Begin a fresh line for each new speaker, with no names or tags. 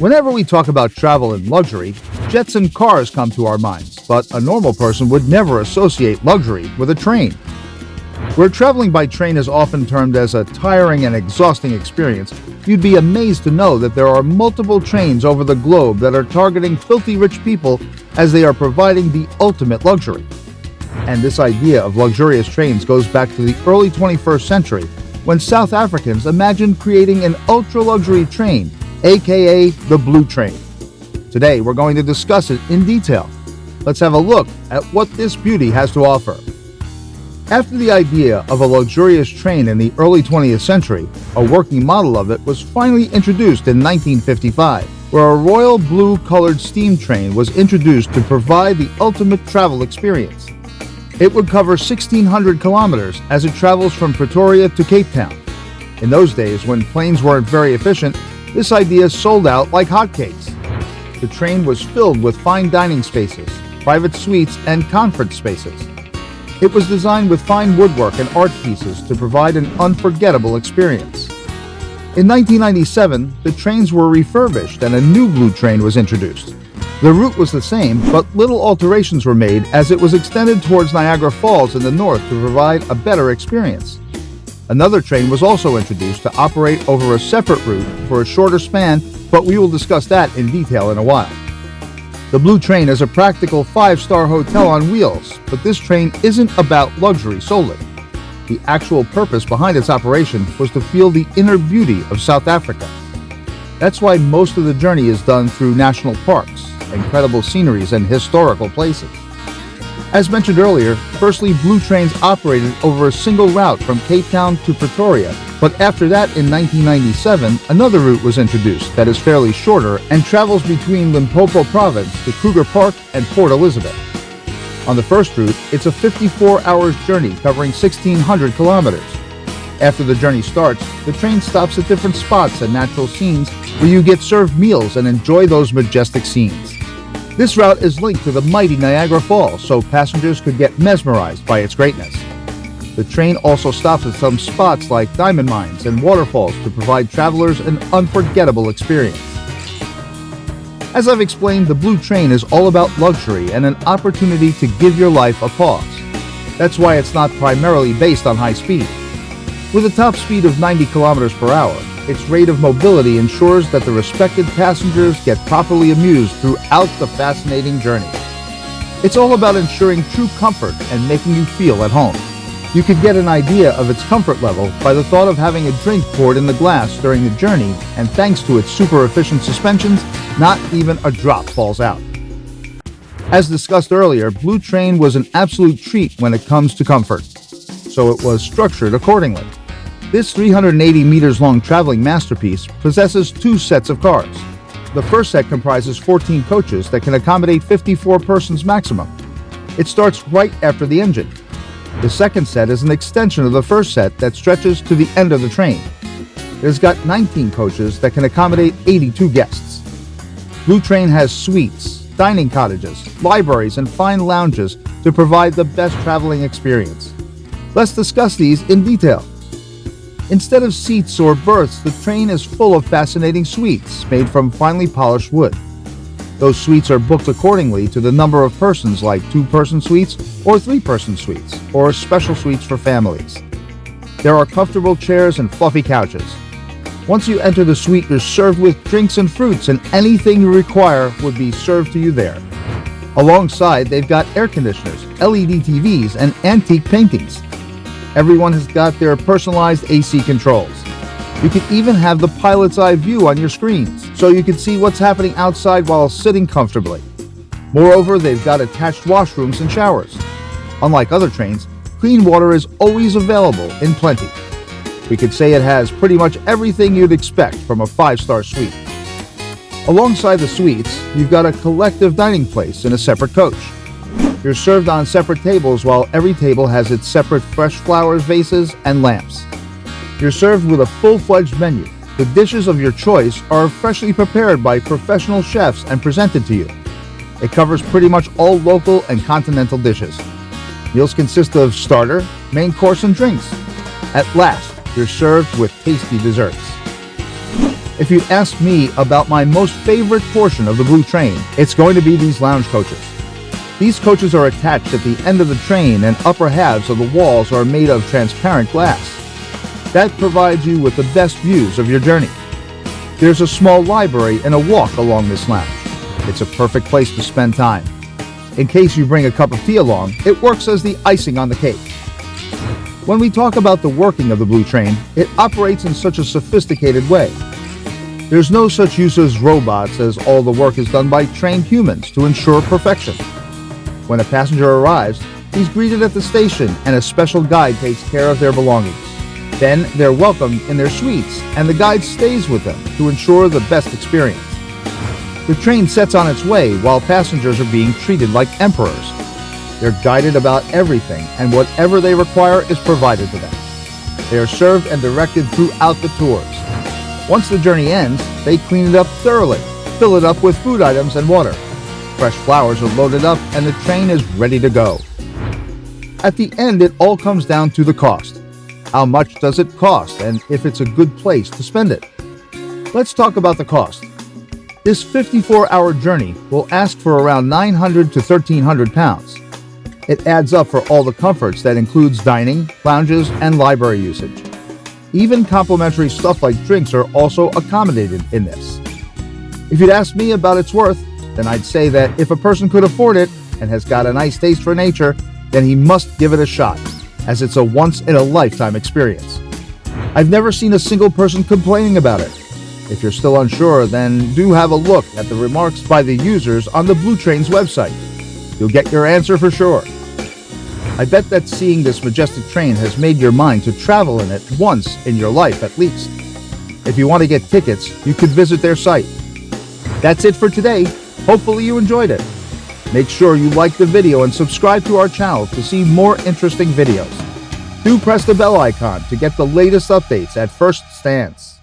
Whenever we talk about travel and luxury, jets and cars come to our minds, but a normal person would never associate luxury with a train. Where traveling by train is often termed as a tiring and exhausting experience, you'd be amazed to know that there are multiple trains over the globe that are targeting filthy rich people as they are providing the ultimate luxury. And this idea of luxurious trains goes back to the early 21st century, when South Africans imagined creating an ultra-luxury train, aka the Blue Train. Today, we're going to discuss it in detail. Let's have a look at what this beauty has to offer. After the idea of a luxurious train in the early 20th century, a working model of it was finally introduced in 1955, where a royal blue-colored steam train was introduced to provide the ultimate travel experience. It would cover 1,600 kilometers as it travels from Pretoria to Cape Town. In those days, when planes weren't very efficient, this idea sold out like hotcakes. The train was filled with fine dining spaces, private suites, and conference spaces. It was designed with fine woodwork and art pieces to provide an unforgettable experience. In 1997, the trains were refurbished and a new Blue Train was introduced. The route was the same, but little alterations were made as it was extended towards Niagara Falls in the north to provide a better experience. Another train was also introduced to operate over a separate route for a shorter span, but we will discuss that in detail in a while. The Blue Train is a practical 5-star hotel on wheels, but this train isn't about luxury solely. The actual purpose behind its operation was to feel the inner beauty of South Africa. That's why most of the journey is done through national parks, incredible sceneries, and historical places. As mentioned earlier, firstly, Blue Trains operated over a single route from Cape Town to Pretoria, but after that in 1997, another route was introduced that is fairly shorter and travels between Limpopo Province to Kruger Park and Port Elizabeth. On the first route, it's a 54-hour journey covering 1,600 kilometers. After the journey starts, the train stops at different spots and natural scenes where you get served meals and enjoy those majestic scenes. This route is linked to the mighty Niagara Falls, so passengers could get mesmerized by its greatness. The train also stops at some spots like diamond mines and waterfalls to provide travelers an unforgettable experience. As I've explained, the Blue Train is all about luxury and an opportunity to give your life a pause. That's why it's not primarily based on high speed. With a top speed of 90 kilometers per hour, its rate of mobility ensures that the respected passengers get properly amused throughout the fascinating journey. It's all about ensuring true comfort and making you feel at home. You could get an idea of its comfort level by the thought of having a drink poured in the glass during the journey, and thanks to its super efficient suspensions, not even a drop falls out. As discussed earlier, Blue Train was an absolute treat when it comes to comfort, so it was structured accordingly. This 380 meters long traveling masterpiece possesses 2 sets of cars. The first set comprises 14 coaches that can accommodate 54 persons maximum. It starts right after the engine. The second set is an extension of the first set that stretches to the end of the train. It has got 19 coaches that can accommodate 82 guests. Blue Train has suites, dining cottages, libraries, and fine lounges to provide the best traveling experience. Let's discuss these in detail. Instead of seats or berths, the train is full of fascinating suites made from finely polished wood. Those suites are booked accordingly to the number of persons, like 2-person suites or 3-person suites, or special suites for families. There are comfortable chairs and fluffy couches. Once you enter the suite, you're served with drinks and fruits, and anything you require would be served to you there. Alongside, they've got air conditioners, LED TVs, and antique paintings. Everyone has got their personalized AC controls. You can even have the pilot's eye view on your screens, so you can see what's happening outside while sitting comfortably. Moreover, they've got attached washrooms and showers. Unlike other trains, clean water is always available in plenty. We could say it has pretty much everything you'd expect from a 5-star suite. Alongside the suites, you've got a collective dining place in a separate coach. You're served on separate tables while every table has its separate fresh flowers, vases, and lamps. You're served with a full-fledged menu. The dishes of your choice are freshly prepared by professional chefs and presented to you. It covers pretty much all local and continental dishes. Meals consist of starter, main course, and drinks. At last, you're served with tasty desserts. If you'd ask me about my most favorite portion of the Blue Train, it's going to be these lounge coaches. These coaches are attached at the end of the train, and upper halves of the walls are made of transparent glass. That provides you with the best views of your journey. There's a small library and a walk along this lounge. It's a perfect place to spend time. In case you bring a cup of tea along, it works as the icing on the cake. When we talk about the working of the Blue Train, it operates in such a sophisticated way. There's no such use as robots, as all the work is done by trained humans to ensure perfection. When a passenger arrives, he's greeted at the station and a special guide takes care of their belongings. Then they're welcomed in their suites and the guide stays with them to ensure the best experience. The train sets on its way while passengers are being treated like emperors. They're guided about everything, and whatever they require is provided to them. They are served and directed throughout the tours. Once the journey ends, they clean it up thoroughly, fill it up with food items and water. Fresh flowers are loaded up and the train is ready to go. At the end, it all comes down to the cost. How much does it cost, and if it's a good place to spend it? Let's talk about the cost. This 54-hour journey will ask for around 900 to 1,300 pounds. It adds up for all the comforts that includes dining, lounges, and library usage. Even complimentary stuff like drinks are also accommodated in this. If you'd ask me about its worth, then I'd say that if a person could afford it and has got a nice taste for nature, then he must give it a shot, as it's a once-in-a-lifetime experience. I've never seen a single person complaining about it. If you're still unsure, then do have a look at the remarks by the users on the Blue Train's website. You'll get your answer for sure. I bet that seeing this majestic train has made your mind to travel in it once in your life at least. If you want to get tickets, you could visit their site. That's it for today. Hopefully you enjoyed it. Make sure you like the video and subscribe to our channel to see more interesting videos. Do press the bell icon to get the latest updates at first stance.